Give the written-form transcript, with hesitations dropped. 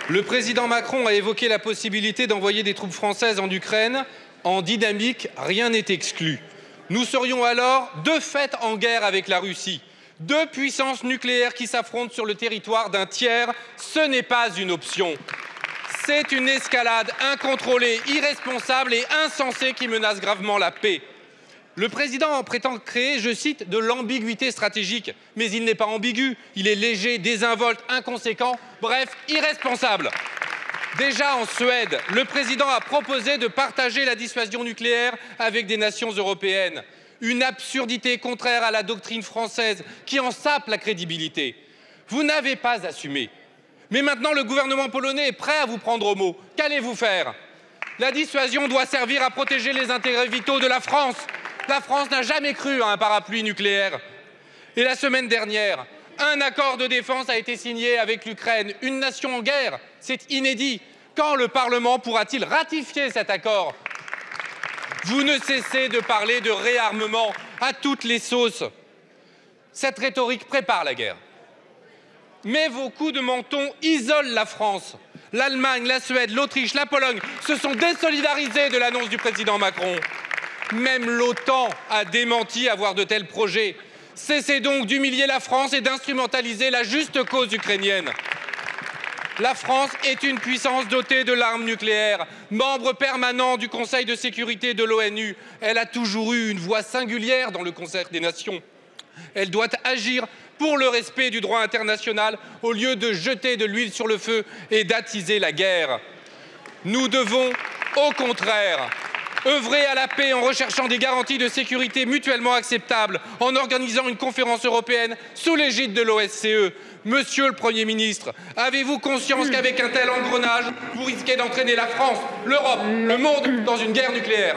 Le président Macron a évoqué la possibilité d'envoyer des troupes françaises en Ukraine. En dynamique, rien n'est exclu. Nous serions alors de fait en guerre avec la Russie. Deux puissances nucléaires qui s'affrontent sur le territoire d'un tiers, ce n'est pas une option. C'est une escalade incontrôlée, irresponsable et insensée qui menace gravement la paix. Le président prétend créer, je cite, de l'ambiguïté stratégique. Mais il n'est pas ambigu, il est léger, désinvolte, inconséquent, bref, irresponsable. Déjà en Suède, le président a proposé de partager la dissuasion nucléaire avec des nations européennes. Une absurdité contraire à la doctrine française qui en sape la crédibilité. Vous n'avez pas assumé. Mais maintenant, le gouvernement polonais est prêt à vous prendre au mot. Qu'allez-vous faire? La dissuasion doit servir à protéger les intérêts vitaux de la France. La France n'a jamais cru à un parapluie nucléaire. Et la semaine dernière, un accord de défense a été signé avec l'Ukraine, une nation en guerre. C'est inédit. Quand le Parlement pourra-t-il ratifier cet accord? Vous ne cessez de parler de réarmement à toutes les sauces. Cette rhétorique prépare la guerre. Mais vos coups de menton isolent la France. L'Allemagne, la Suède, l'Autriche, la Pologne se sont désolidarisés de l'annonce du président Macron. Même l'OTAN a démenti avoir de tels projets. Cessez donc d'humilier la France et d'instrumentaliser la juste cause ukrainienne. La France est une puissance dotée de l'arme nucléaire, membre permanent du Conseil de sécurité de l'ONU. Elle a toujours eu une voix singulière dans le concert des nations. Elle doit agir pour le respect du droit international au lieu de jeter de l'huile sur le feu et d'attiser la guerre. Nous devons, au contraire, œuvrer à la paix en recherchant des garanties de sécurité mutuellement acceptables, en organisant une conférence européenne sous l'égide de l'OSCE. Monsieur le Premier ministre, avez-vous conscience qu'avec un tel engrenage, vous risquez d'entraîner la France, l'Europe, le monde dans une guerre nucléaire?